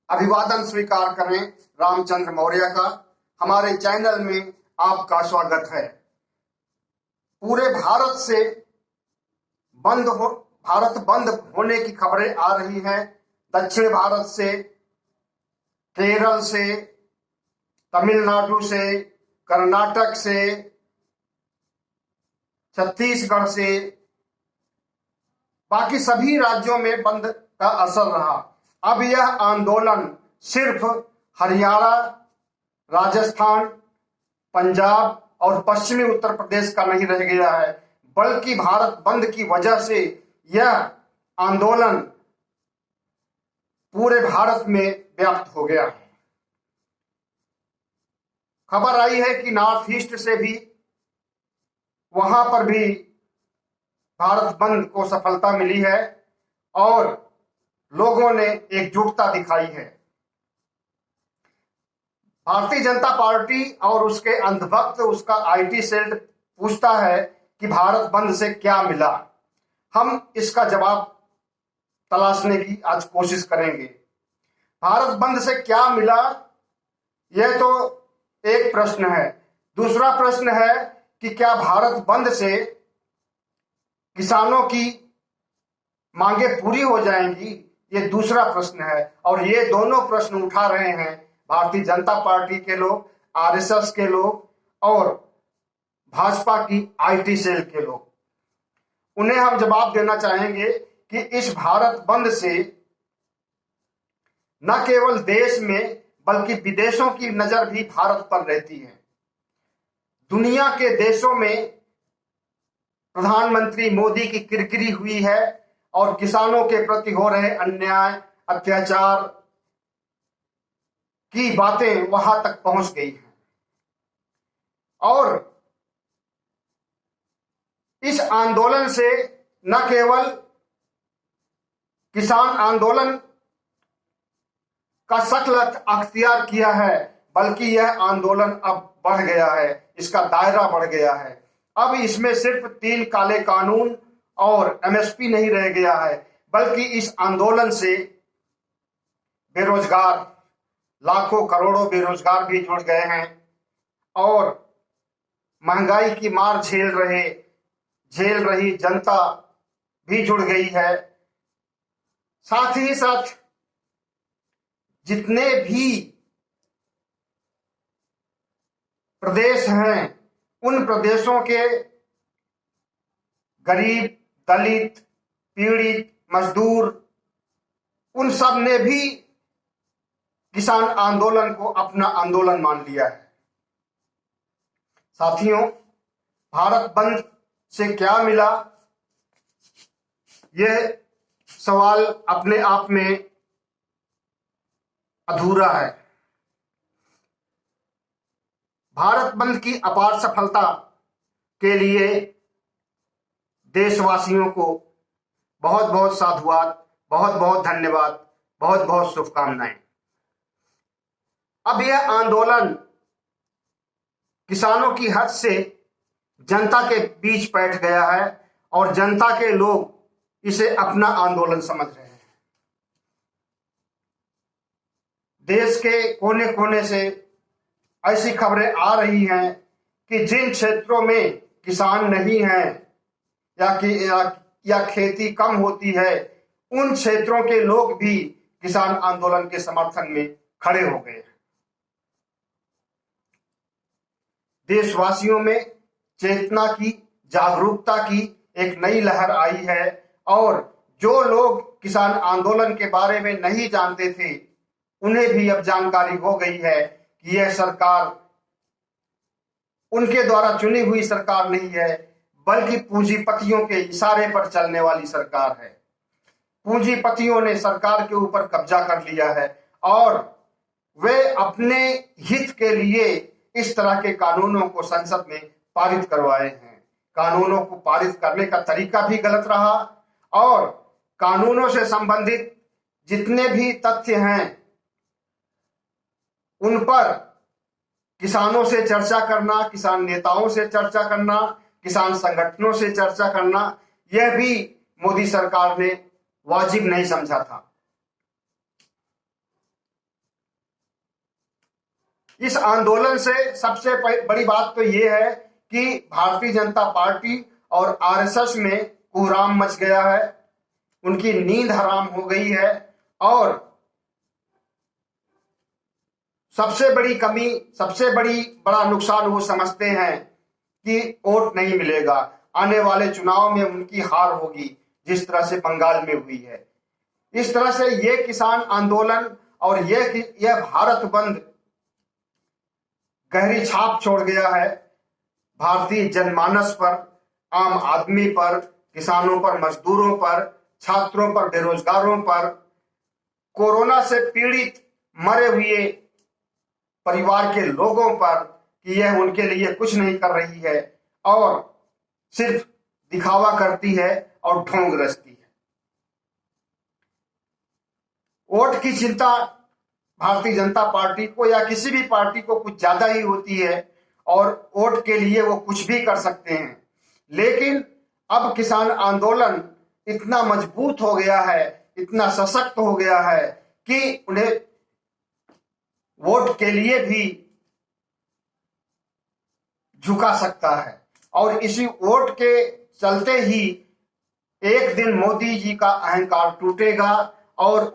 अभिवादन स्वीकार करें रामचंद्र मौर्य का। हमारे चैनल में आपका स्वागत है। पूरे भारत बंद होने की खबरें आ रही हैं। दक्षिण भारत से, केरल से, तमिलनाडु से, कर्नाटक से, छत्तीसगढ़ से, बाकी सभी राज्यों में बंद का असर रहा। अब यह आंदोलन सिर्फ हरियाणा, राजस्थान, पंजाब और पश्चिमी उत्तर प्रदेश का नहीं रह गया है, बल्कि भारत बंद की वजह से यह आंदोलन पूरे भारत में व्याप्त हो गया है। खबर आई है कि नॉर्थ ईस्ट से भी, वहां पर भी भारत बंद को सफलता मिली है और लोगों ने एकजुटता दिखाई है। भारतीय जनता पार्टी और उसके अंधभक्त, उसका आईटी सेल पूछता है कि भारत बंद से क्या मिला। हम इसका जवाब तलाशने की आज कोशिश करेंगे। भारत बंद से क्या मिला, यह तो एक प्रश्न है। दूसरा प्रश्न है कि क्या भारत बंद से किसानों की मांगे पूरी हो जाएंगी, ये दूसरा प्रश्न है। और ये दोनों प्रश्न उठा रहे हैं भारतीय जनता पार्टी के लोग, आरएसएस के लोग और भाजपा की आईटी सेल के लोग। उन्हें हम जवाब देना चाहेंगे कि इस भारत बंद से न केवल देश में बल्कि विदेशों की नजर भी भारत पर रहती है। दुनिया के देशों में प्रधानमंत्री मोदी की किरकिरी हुई है और किसानों के प्रति हो रहे अन्याय, अत्याचार की बातें वहां तक पहुंच गई हैं। और इस आंदोलन से न केवल किसान आंदोलन का शक्ल अख्तियार किया है, बल्कि यह आंदोलन अब बढ़ गया है, इसका दायरा बढ़ गया है। अब इसमें सिर्फ 3 काले कानून और एमएसपी नहीं रह गया है, बल्कि इस आंदोलन से बेरोजगार, लाखों करोड़ों बेरोजगार भी जुड़ गए हैं और महंगाई की मार झेल रही जनता भी जुड़ गई है। साथ ही साथ जितने भी प्रदेश हैं, उन प्रदेशों के गरीब, दलित, पीड़ित, मजदूर, उन सब ने भी किसान आंदोलन को अपना आंदोलन मान लिया है। साथियों, भारत बंद से क्या मिला, यह सवाल अपने आप में अधूरा है। भारत बंद की अपार सफलता के लिए देशवासियों को बहुत बहुत साधुवाद, बहुत बहुत धन्यवाद, बहुत बहुत शुभकामनाएं। अब यह आंदोलन किसानों की हद से जनता के बीच बैठ गया है और जनता के लोग इसे अपना आंदोलन समझ रहे हैं। देश के कोने कोने से ऐसी खबरें आ रही हैं कि जिन क्षेत्रों में किसान नहीं हैं या खेती कम होती है, उन क्षेत्रों के लोग भी किसान आंदोलन के समर्थन में खड़े हो गए हैं। देशवासियों में चेतना की, जागरूकता की एक नई लहर आई है और जो लोग किसान आंदोलन के बारे में नहीं जानते थे, उन्हें भी अब जानकारी हो गई है कि यह सरकार उनके द्वारा चुनी हुई सरकार नहीं है, बल्कि पूंजीपतियों के इशारे पर चलने वाली सरकार है। पूंजीपतियों ने सरकार के ऊपर कब्जा कर लिया है और वे अपने हित के लिए इस तरह के कानूनों को संसद में पारित करवाए हैं। कानूनों को पारित करने का तरीका भी गलत रहा और कानूनों से संबंधित जितने भी तथ्य हैं, उन पर किसानों से चर्चा करना, किसान नेताओं से चर्चा करना, किसान संगठनों से चर्चा करना, यह भी मोदी सरकार ने वाजिब नहीं समझा था। इस आंदोलन से सबसे बड़ी बात तो ये है कि भारतीय जनता पार्टी और आरएसएस में कोहराम मच गया है, उनकी नींद हराम हो गई है। और सबसे बड़ी कमी, सबसे बड़ा नुकसान वो समझते हैं कि वोट नहीं मिलेगा, आने वाले चुनाव में उनकी हार होगी, जिस तरह से बंगाल में हुई है। इस तरह से ये किसान आंदोलन और यह भारत बंद गहरी छाप छोड़ गया है भारतीय जनमानस पर, आम आदमी पर, किसानों पर, मजदूरों पर, छात्रों पर, बेरोजगारों पर, कोरोना से पीड़ित मरे हुए परिवार के लोगों पर, कि यह उनके लिए कुछ नहीं कर रही है और सिर्फ दिखावा करती है और ढोंग रचती है। वोट की चिंता भारतीय जनता पार्टी को या किसी भी पार्टी को कुछ ज्यादा ही होती है और वोट के लिए वो कुछ भी कर सकते हैं। लेकिन अब किसान आंदोलन इतना मजबूत हो गया है, इतना सशक्त हो गया है कि उन्हें वोट के लिए भी झुका सकता है। और इसी वोट के चलते ही एक दिन मोदी जी का अहंकार टूटेगा और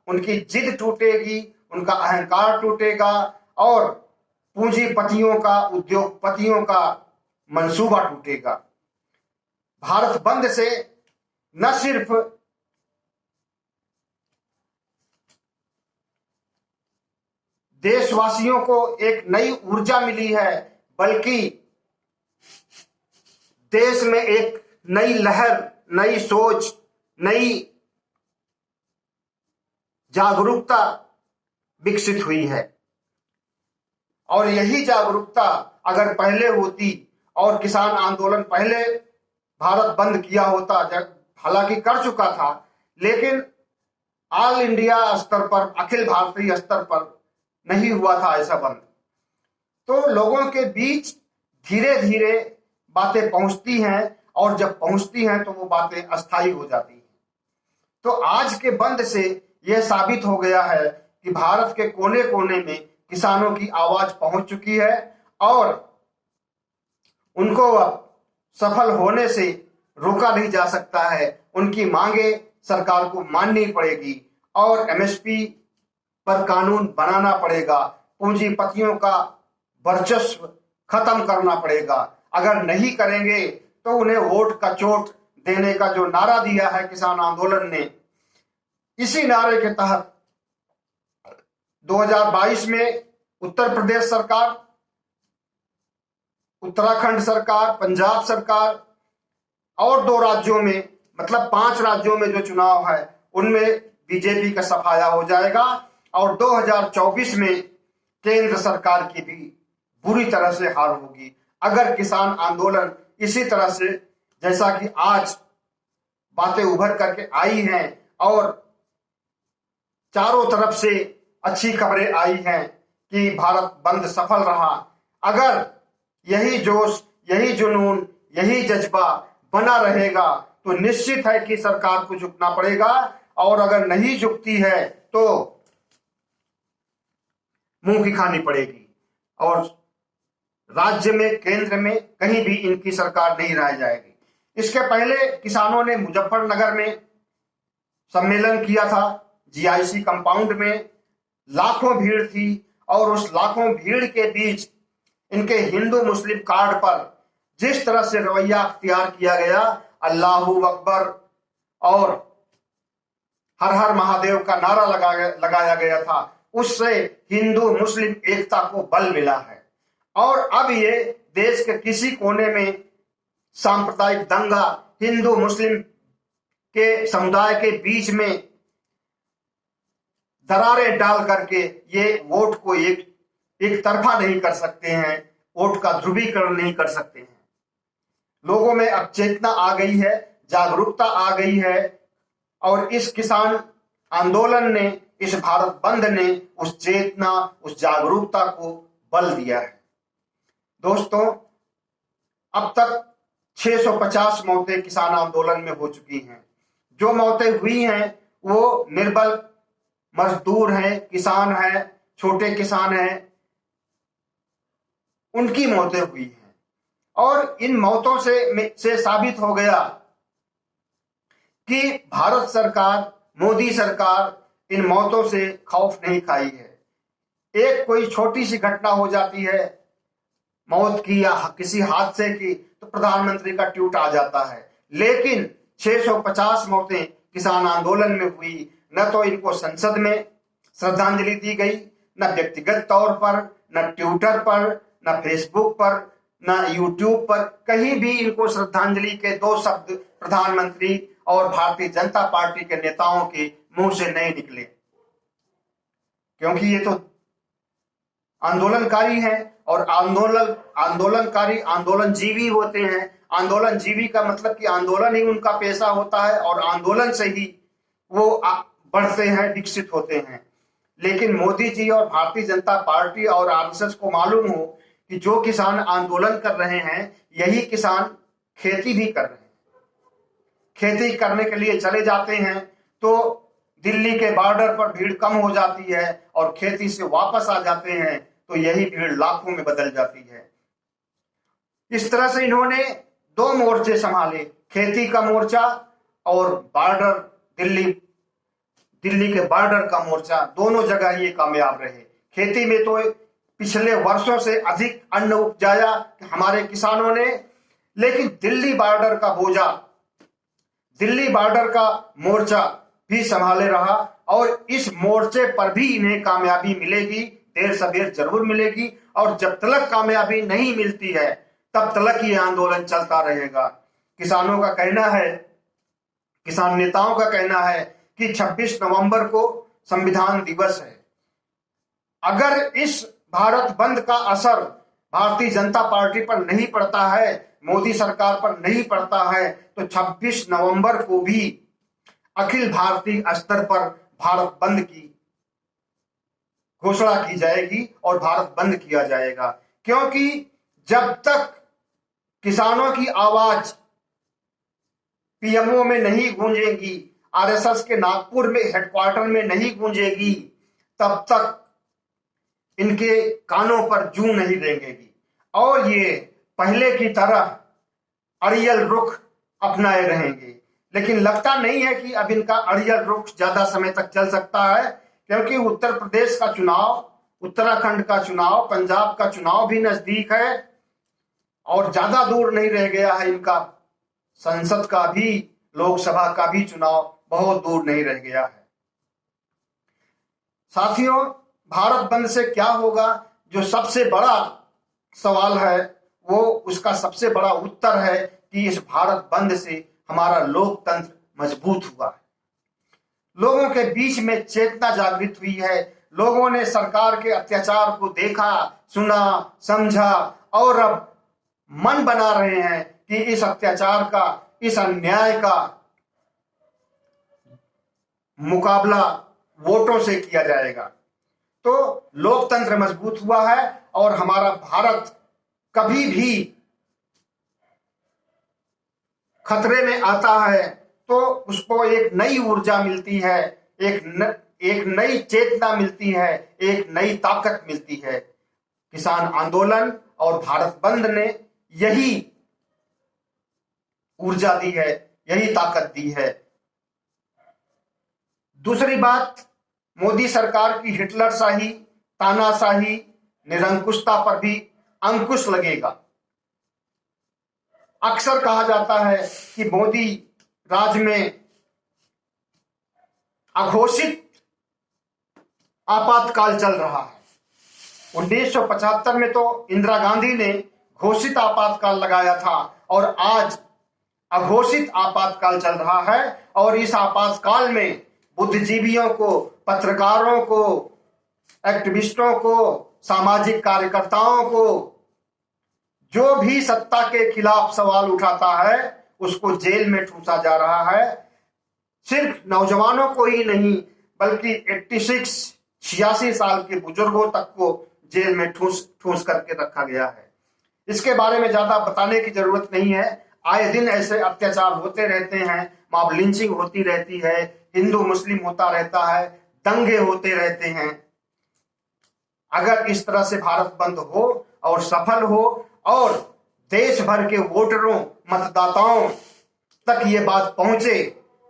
उनकी जिद टूटेगी, उनका अहंकार टूटेगा और पूंजीपतियों का, उद्योगपतियों का मंसूबा टूटेगा। भारत बंद से न सिर्फ देशवासियों को एक नई ऊर्जा मिली है, बल्कि देश में एक नई लहर, नई सोच, नई जागरूकता विकसित हुई है। और यही जागरूकता अगर पहले होती और किसान आंदोलन पहले भारत बंद किया होता, हालांकि कर चुका था, लेकिन ऑल इंडिया स्तर पर, अखिल भारतीय स्तर पर नहीं हुआ था ऐसा बंद, तो लोगों के बीच धीरे धीरे बातें पहुंचती हैं और जब पहुंचती हैं तो वो बातें अस्थायी हो जाती हैं। तो आज के बंद से यह साबित हो गया है कि भारत के कोने कोने में किसानों की आवाज पहुंच चुकी है और उनको अब सफल होने से रोका नहीं जा सकता है। उनकी मांगे सरकार को माननी पड़ेगी और एमएसपी पर कानून बनाना पड़ेगा, पूंजीपतियों का वर्चस्व खत्म करना पड़ेगा। अगर नहीं करेंगे तो उन्हें वोट का चोट देने का जो नारा दिया है किसान आंदोलन ने, इसी नारे के तहत 2022 में उत्तर प्रदेश सरकार, उत्तराखंड सरकार, पंजाब सरकार और 2 राज्यों में, मतलब 5 राज्यों में जो चुनाव है उनमें बीजेपी का सफाया हो जाएगा और 2024 में केंद्र सरकार की भी बुरी तरह से हार होगी। अगर किसान आंदोलन इसी तरह से, जैसा कि आज बातें उभर करके आई हैं और चारों तरफ से अच्छी खबरें आई हैं कि भारत बंद सफल रहा, अगर यही जोश, यही जुनून, यही जज्बा बना रहेगा तो निश्चित है कि सरकार को झुकना पड़ेगा और अगर नहीं झुकती है तो मुंह की खानी पड़ेगी और राज्य में, केंद्र में कहीं भी इनकी सरकार नहीं रह जाएगी। इसके पहले किसानों ने मुजफ्फरनगर में सम्मेलन किया था, जीआईसी कंपाउंड में लाखों भीड़ थी और उस लाखों भीड़ के बीच इनके हिंदू मुस्लिम कार्ड पर जिस तरह से रवैया अख्तियार किया गया, अल्लाहू अकबर और हर हर महादेव का नारा लगाया गया था, उससे हिंदू मुस्लिम एकता को बल मिला है। और अब ये देश के किसी कोने में सांप्रदायिक दंगा, हिंदू मुस्लिम के समुदाय के बीच में दरारें डाल करके ये वोट को एक तरफा नहीं कर सकते हैं, वोट का ध्रुवीकरण नहीं कर सकते हैं। लोगों में अब चेतना आ गई है, जागरूकता आ गई है और इस किसान आंदोलन ने, इस भारत बंद ने उस चेतना, उस जागरूकता को बल दिया है। दोस्तों, अब तक 650 मौतें किसान आंदोलन में हो चुकी हैं। जो मौतें हुई हैं वो निर्बल मजदूर हैं, किसान हैं, छोटे किसान हैं, उनकी मौतें हुई हैं। और इन मौतों से साबित हो गया कि भारत सरकार, मोदी सरकार इन मौतों से खौफ नहीं खाई है। एक कोई छोटी सी घटना हो जाती है मौत की या किसी हादसे की, तो प्रधानमंत्री का ट्वीट आ जाता है। लेकिन 650 मौतें किसान आंदोलन में हुई। न तो इनको संसद में श्रद्धांजलि दी गई, न व्यक्तिगत तौर पर, न ट्विटर पर, न फेसबुक पर, न यूट्यूब पर, कहीं भी इनको श्रद्धांजलि के 2 शब्द प्रधानमंत्री और भारतीय जनता पार्टी के नेताओं के मुंह से नहीं निकले। क्योंकि ये तो आंदोलनकारी हैं और आंदोलनकारी आंदोलनजीवी होते हैं। आंदोलनजीवी का मतलब कि आंदोलन ही उनका पेशा होता है और आंदोलन से ही वो बढ़ते हैं, विकसित होते हैं। लेकिन मोदी जी और भारतीय जनता पार्टी और आरएसएस को मालूम हो कि जो किसान आंदोलन कर रहे हैं यही किसान खेती भी कर रहे हैं। खेती करने के लिए चले जाते हैं तो दिल्ली के बॉर्डर पर भीड़ कम हो जाती है और खेती से वापस आ जाते हैं तो यही भीड़ लाखों में बदल जाती है। इस तरह से इन्होंने 2 मोर्चे संभाले, खेती का मोर्चा और बॉर्डर दिल्ली के बॉर्डर का मोर्चा। दोनों जगह ये कामयाब रहे। खेती में तो पिछले वर्षों से अधिक अन्न उपजाया हमारे किसानों ने, लेकिन दिल्ली बॉर्डर का बोझा, दिल्ली बॉर्डर का मोर्चा भी संभाले रहा और इस मोर्चे पर भी इन्हें कामयाबी मिलेगी, देर सवेर जरूर मिलेगी। और जब तक कामयाबी नहीं मिलती है तब तक ये आंदोलन चलता रहेगा। किसानों का कहना है, किसान नेताओं का कहना है कि 26 नवंबर को संविधान दिवस है। अगर इस भारत बंद का असर भारतीय जनता पार्टी पर नहीं पड़ता है, मोदी सरकार पर नहीं पड़ता है, तो 26 नवंबर को भी अखिल भारतीय स्तर पर भारत बंद की घोषणा की जाएगी और भारत बंद किया जाएगा। क्योंकि जब तक किसानों की आवाज पीएमओ में नहीं गूंजेगी, आरएसएस के नागपुर में हेडक्वार्टर में नहीं गूंजेगी, तब तक इनके कानों पर जूं नहीं रेंगेगी और ये पहले की तरह अड़ियल रुख अपनाए रहेंगे। लेकिन लगता नहीं है कि अब इनका अड़ियल रुख ज्यादा समय तक चल सकता है, क्योंकि उत्तर प्रदेश का चुनाव, उत्तराखंड का चुनाव, पंजाब का चुनाव भी नजदीक है और ज्यादा दूर नहीं रह गया है इनका संसद का भी, लोकसभा का भी चुनाव बहुत दूर नहीं रह गया है। साथियों, भारत बंद से क्या होगा, जो सबसे बड़ा सवाल है वो, उसका सबसे बड़ा उत्तर है कि इस भारत बंद से हमारा लोकतंत्र मजबूत हुआ है। लोगों के बीच में चेतना जागृत हुई है। लोगों ने सरकार के अत्याचार को देखा, सुना, समझा और अब मन बना रहे हैं कि इस अत्याचार का, इस अन्याय का मुकाबला वोटों से किया जाएगा। तो लोकतंत्र मजबूत हुआ है और हमारा भारत कभी भी खतरे में आता है तो उसको एक नई ऊर्जा मिलती है, एक नई चेतना मिलती है, एक नई ताकत मिलती है। किसान आंदोलन और भारत बंद ने यही ऊर्जा दी है, यही ताकत दी है। दूसरी बात, मोदी सरकार की हिटलरशाही, तानाशाही, निरंकुशता पर भी अंकुश लगेगा। अक्सर कहा जाता है कि मोदी राज में अघोषित आपातकाल चल रहा है। 1975 में तो इंदिरा गांधी ने घोषित आपातकाल लगाया था और आज अघोषित आपातकाल चल रहा है। और इस आपातकाल में बुद्धिजीवियों को, पत्रकारों को, एक्टिविस्टों को, सामाजिक कार्यकर्ताओं को, जो भी सत्ता के खिलाफ सवाल उठाता है उसको जेल में ठूंसा जा रहा है। सिर्फ नौजवानों को ही नहीं बल्कि 86 साल के बुजुर्गों तक को जेल में ठूंस करके रखा गया है। इसके बारे में ज्यादा बताने की जरूरत नहीं है। आए दिन ऐसे अत्याचार होते रहते हैं, मॉब लिंचिंग होती रहती है, हिंदू मुस्लिम होता रहता है, दंगे होते रहते हैं। अगर इस तरह से भारत बंद हो और सफल हो और देश भर के वोटरों, मतदाताओं तक ये बात पहुंचे,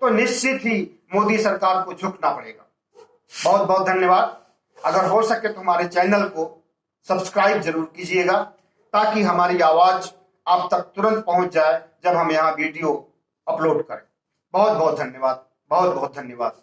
तो निश्चित ही मोदी सरकार को झुकना पड़ेगा। बहुत बहुत धन्यवाद। अगर हो सके तो हमारे चैनल को सब्सक्राइब जरूर कीजिएगा, ताकि हमारी आवाज आप तक तुरंत पहुंच जाए जब हम यहाँ वीडियो अपलोड करें। बहुत बहुत धन्यवाद, बहुत बहुत धन्यवाद।